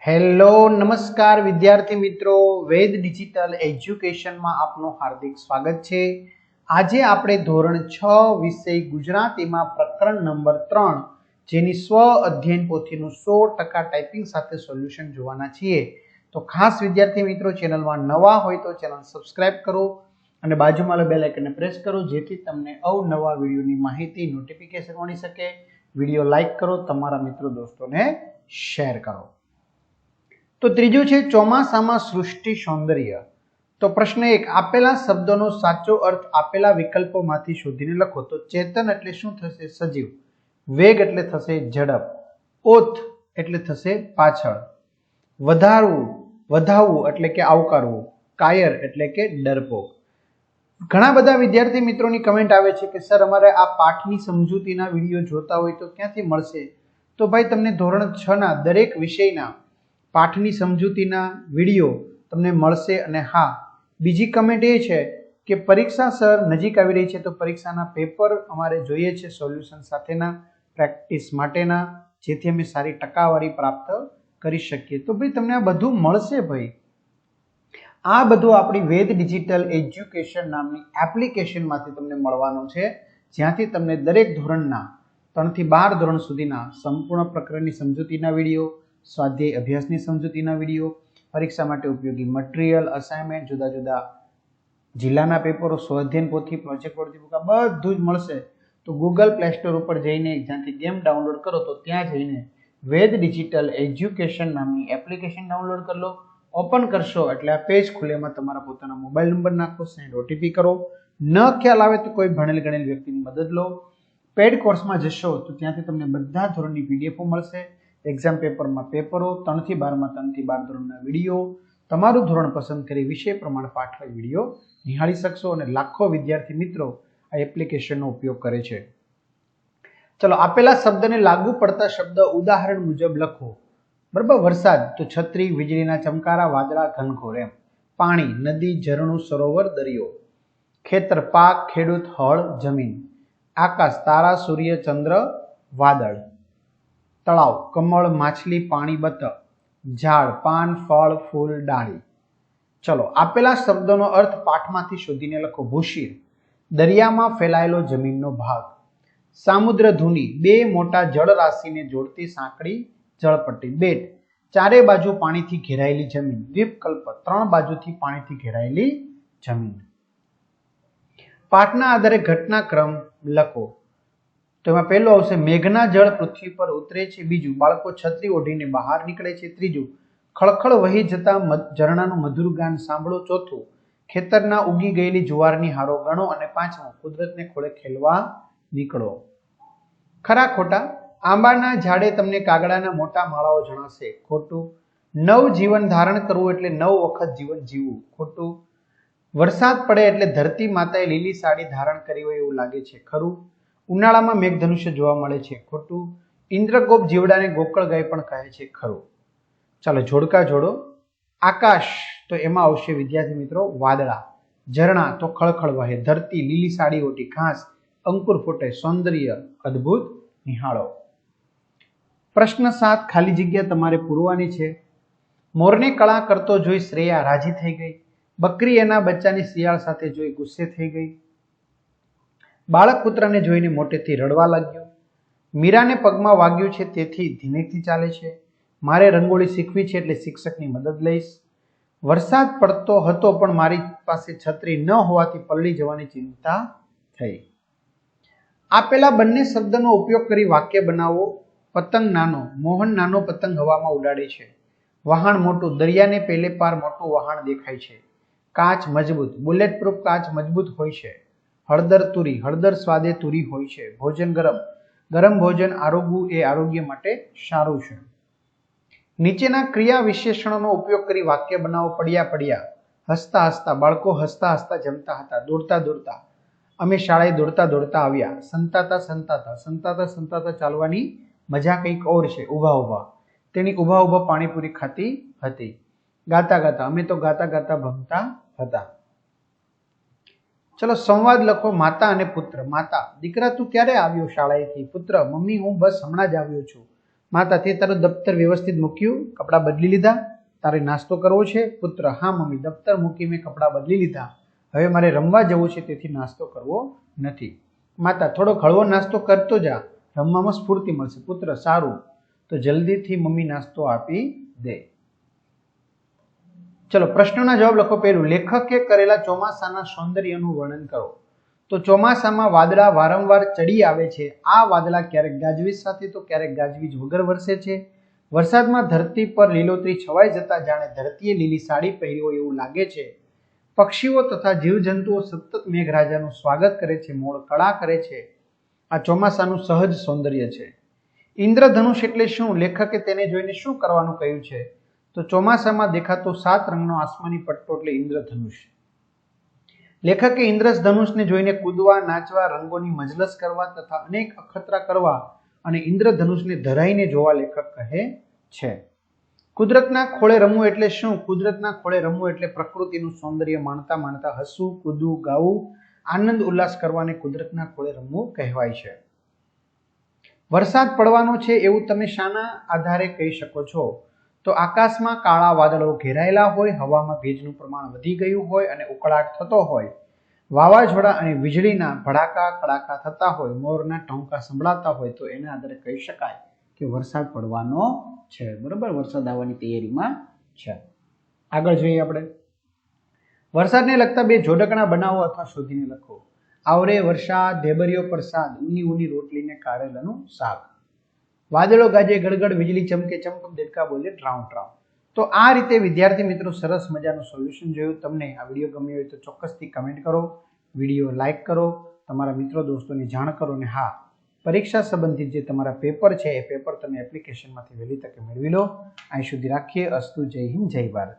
Hello નમસ્કાર વિદ્યાર્થી મિત્રો, વેદ ડિજિટલ એજ્યુકેશનમાં આપનું હાર્દિક સ્વાગત છે। આજે આપણે ધોરણ 6 વિષય ગુજરાતીમાં પ્રકરણ નંબર 3 જેની સ્વ અધ્યયન પોથીનું 100% ટાઈપિંગ સાથે સોલ્યુશન જોવાના છીએ। તો ખાસ વિદ્યાર્થી મિત્રો, ચેનલમાં નવા હોય તો ચેનલ સબસ્ક્રાઇબ કરો અને બાજુમાં બેલ આઇકનને પ્રેસ કરો જેથી તમને અવનવા વિડીયોની માહિતી નોટિફિકેશન મળી શકે। વિડીયો લાઈક કરો, તમારા મિત્રો દોસ્તોને શેર કરો। તો ત્રીજું છે ચોમાસામાં સૃષ્ટિ સૌંદર્ય। તો પ્રશ્ન 1, આપેલા શબ્દોનો સાચો અર્થ આપેલા વિકલ્પોમાંથી શોધીને લખો। તો ચેતન એટલે શું થશે? સજીવ। વેગ એટલે થશે ઝડપ। ઓથ એટલે થશે પાછળ। વધાવવું એટલે કે આવકારવું। કાયર એટલે કે ડરપોક। ઘણા બધા વિદ્યાર્થી મિત્રોની કમેન્ટ આવે છે કે સર અમારે આ પાઠની સમજૂતીના વિડીયો જોતા હોય તો ક્યાંથી મળશે? તો ભાઈ તમને ધોરણ 6 ના દરેક વિષયના પાઠની સમજૂતીના વિડીયો તમને મળશે। અને હા, બીજી કમેન્ટ એ છે કે પરીક્ષા સર નજીક આવી રહી છે તો પરીક્ષાના પેપર અમારે જોઈએ છે સોલ્યુશન સાથેના, પ્રેક્ટિસ માટેના, જેથી અમે સારી ટકાવારી પ્રાપ્ત કરી શકીએ। તો ભાઈ તમને આ બધું મળશે ભાઈ। આ બધું આપણી વેદ ડિજિટલ એજ્યુકેશન નામની એપ્લિકેશનમાંથી તમને મળવાનું છે, જ્યાંથી તમને દરેક ધોરણના 3 થી 12 ધોરણ સુધીના સંપૂર્ણ પ્રકરણની સમજૂતીના વિડીયો, સ્વાધ્યાય અભ્યાસની સમજૂતીના વિડીયો, પરીક્ષા માટે ઉપયોગી મટીરિયલ, અસાઇનમેન્ટ, જુદા જુદા જિલ્લાના પેપરો, સ્વાધ્યાયન પોથી, પ્રોજેક્ટ વર્કબુક બધું જ મળશે। તો ગૂગલ પ્લે સ્ટોર ઉપર જઈને જ્યાંથી ગેમ ડાઉનલોડ કરો તો ત્યાં જઈને વેદ ડિજિટલ એજ્યુકેશન નામની એપ્લિકેશન ડાઉનલોડ કરી લો। ઓપન કરશો એટલે આ પેજ ખુલે, એમાં તમારા પોતાના મોબાઈલ નંબર નાખો, સેન્ડ ઓટીપી કરો। ન ખ્યાલ આવે તો કોઈ ભણેલ ગણેલ વ્યક્તિની મદદ લો। પેડ કોર્સમાં જશો તો ત્યાંથી તમને બધા ધોરણની પીડીએફો મળશે। એક્ઝામ પેપરમાં પેપરો, 3 થી 12 માં 3 થી 12 ધોરણના વિડીયો, તમારું ધોરણ પસંદ કરી વિષય પ્રમાણે પાઠ વિડીયો નિહાળી શકશો। અને લાખો વિદ્યાર્થી મિત્રો આ એપ્લિકેશનનો ઉપયોગ કરે છે। ચલો, આપેલા શબ્દને લાગુ પડતા શબ્દ ઉદાહરણ મુજબ લખો। બરાબર, વરસાદ તો છત્રી, વીજળીના ચમકારા, વાદળા, ઘનઘોર। એમ પાણી, નદી, ઝરણું, સરોવર, દરિયો। ખેતર, પાક, ખેડૂત, હળ, જમીન। આકાશ, તારા, સૂર્ય, ચંદ્ર, વાદળ। તળાવ, કમળ, માછલી, પાણી, બતક। ઝાડ, પાન, ફળ, ફૂલ, ડાળી। ચલો, આપેલા શબ્દોનો અર્થ પાઠમાંથી શોધીને લખો। ભૂશીર, દરિયામાં ફેલાયેલો જમીનનો ભાગ। સામુદ્ર ધુની, બે મોટા જળ રાશિને જોડતી સાંકડી જળપટ્ટી। બેટ, ચારે બાજુ પાણીથી ઘેરાયેલી જમીન। દ્વીપકલ્પ, 3 બાજુથી પાણીથી ઘેરાયેલી જમીન। પાઠના આધારે ઘટનાક્રમ લખો। તો એમાં પહેલું આવશે મેઘના જળ પૃથ્વી પર ઉતરે છે। બીજું, બાળકો છત્રી ઓઢીને બહાર નીકળે છે। ત્રીજું, ખળખળ વહી જતા ઝરણાનું મધુર ગાન સાંભળો। ચોથું, ખેતરના ઉગી ગયેલી જુવારની હારો ગણો। અને પાંચમું, કુદરતને ખોળે ખેલવા નીકળો। ખરા ખોટા? આંબાના ઝાડે તમને કાગડાના મોટા માળાઓ જણાશે। ખોટું। નવ જીવન ધારણ કરવું એટલે 9 વખત જીવન જીવવું। ખોટું। વરસાદ પડે એટલે ધરતી માતાએ લીલી સાડી ધારણ કરી હોય એવું લાગે છે। ખરું। ઉનાળામાં મેઘધનુષ્ય જોવા મળે છે। ખોટું। ઇન્દ્રગોપ જીવડાને ગોકળ ગાય પણ કહે છે। ખરું। ચાલો, જોડકા જોડો। આકાશ તો એમાં આવશે વિદ્યાર્થી મિત્રો વાદળા। ઝરણા તો ખળખળ વહે। ધરતી, લીલી સાડી ઓઢી। ઘાસ, અંકુર ફૂટે। સૌંદર્ય, અદ્ભુત નિહાળો। પ્રશ્ન 7, ખાલી જગ્યા તમારે પૂરવાની છે। મોરને કળા કરતો જોઈ શ્રેયા રાજી થઈ ગઈ। બકરી એના બચ્ચાની શિયાળ સાથે જોઈ ગુસ્સે થઈ ગઈ। બાળક પુત્રને જોઈને મોટેથી રડવા લાગ્યું। મીરાને પગમાં વાગ્યું છે તેથી ધીમેથી ચાલે છે। મારે રંગોળી શીખવી છે એટલે શિક્ષકની મદદ લઈશ। વરસાદ પડતો હતો પણ મારી પાસે છત્રી ન હોવાથી પલળી જવાની ચિંતા થઈ। આપેલા બંને શબ્દનો ઉપયોગ કરી વાક્ય બનાવો। પતંગ નાનો, મોહન નાનો પતંગ હવામાં ઉડાડે છે। વહાણ મોટું, દરિયાને પેલે પાર મોટું વહાણ દેખાય છે। કાચ મજબૂત, બુલેટ પ્રૂફ કાચ મજબૂત હોય છે। હળદર તુરી, હળદર સ્વાદે તુરી હોય છે। ભોજન ગરમ, ગરમ ભોજન આરોગવું એ આરોગ્ય માટે સારું છે। નીચેના ક્રિયા વિશેષણોનો ઉપયોગ કરી વાક્ય બનાવો। પડ્યા પડ્યા, હસતા હસતા, બાળકો હસતા હસતા જમતા હતા। દોડતા દોડતા, અમે શાળાએ દોડતા દોડતા આવ્યા। સંતાતા સંતાતા, સંતાતા સંતાતા ચાલવાની મજા કંઈક ઓર છે। ઊભા ઊભા, તેણી ઊભા ઊભા પાણીપુરી ખાતી હતી। ગાતા ગાતા, અમે તો ગાતા ગાતા ભણતા હતા। ચલો, સંવાદ લખો। માતા અને પુત્ર। માતા, દીકરા તું ક્યારે આવ્યો શાળાએથી? પુત્ર, મમ્મી હું બસ હમણાં જ આવ્યો છું। માતા, તે તારું દફતર વ્યવસ્થિત મૂક્યું, કપડાં બદલી લીધા, તારે નાસ્તો કરવો છે? પુત્ર, હા મમ્મી, દફતર મૂકી મેં કપડાં બદલી લીધા, હવે મારે રમવા જવું છે, તેથી નાસ્તો કરવો નથી. માતા, થોડો હળવો નાસ્તો કરતો જા, રમવામાં સ્ફૂર્તિ મળશે. પુત્ર, સારું, તો જલ્દીથી મમ્મી નાસ્તો આપી દે. ચલો પ્રશ્નોના જવાબ લખો. પહેલું, લેખકે કરેલા ચોમાસાના સૌંદર્યનું વર્ણન કરો. તો ચોમાસામાં વાદળા વારંવાર ચડી આવે છે. આ વાદળા ક્યારેક ગાજવીજ સાથે તો ક્યારેક ગાજવીજ વગર વરસે છે. વરસાદમાં ધરતી પર લીલોતરી છવાઈ જતા જાણે ધરતીએ લીલી સાડી પહેરી હોય એવું લાગે છે. પક્ષીઓ તથા જીવજંતુઓ સતત મેઘરાજાનું સ્વાગત કરે છે, મોર કળા કરે છે. આ ચોમાસાનું સહજ સૌંદર્ય છે. ઇન્દ્રધનુષ એટલે શું? લેખકે તેને જોઈને શું કરવાનું કહ્યું છે? તો ચોમાસામાં દેખાતો 7 રંગનો આસમાની પટ્ટો એટલે ઇન્દ્રધનુષ. લેખકે ઇન્દ્રધનુષને જોઈને કૂદવા, નાચવા, રંગોની મજલસ કરવા તથા અનેક અખતરા કરવા અને ઇન્દ્રધનુષને ધરાઈને જોવા લેખક કહે છે. કુદરતના ખોળે રમવું એટલે શું? કુદરતના ખોળે રમવું એટલે પ્રકૃતિનું સૌંદર્ય માણતા માણતા હસવું, કૂદવું, ગાવું, આનંદ ઉલ્લાસ કરવાને કુદરતના ખોળે રમવું કહેવાય છે. વરસાદ પડવાનો છે એવું તમે શાના આધારે કહી શકો છો? તો આકાશમાં કાળા વાદળો ઘેરાયેલા હોય, હવામાં ભેજનું પ્રમાણ વધી ગયું હોય અને ઉકળાટ થતો હોય, વાવાઝોડા અને વીજળીના ભડાકા કડાકા થતા હોય, મોરના ટોંકા સંભળાતા હોય, તો એના આધારે કહી શકાય કે વરસાદ પડવાનો છે. બરોબર, વરસાદ આવવાની તૈયારીમાં છે. આગળ જોઈએ આપણે. વરસાદને લગતા 2 જોડકણા બનાવો અથવા શોધીને લખો. આવરે વરસાદ, ઢેબરિયો પ્રસાદ, ઊની ઊની રોટલી ને કારેલાનું શાક. વાદળો ગાજે ગડગડ, વીજળી ચમકે ચમકમ, દેડકા બોલે ટ્રાઉ ટ્રાઉ. તો આ રીતે વિદ્યાર્થી મિત્રો સરસ મજાનું સોલ્યુશન જોયું. તમને આ વિડીયો ગમ્યો હોય તો ચોક્કસથી કમેન્ટ કરો, વિડીયો લાઇક કરો, તમારા મિત્રો દોસ્તોને જાણ કરો. અને હા, પરીક્ષા સંબંધિત જે તમારા પેપર છે એ પેપર તમે એપ્લિકેશનમાંથી વહેલી તકે મેળવી લો. અહીં સુધી રાખીએ. અસ્તુ. જય હિન્દ, જય ભારત.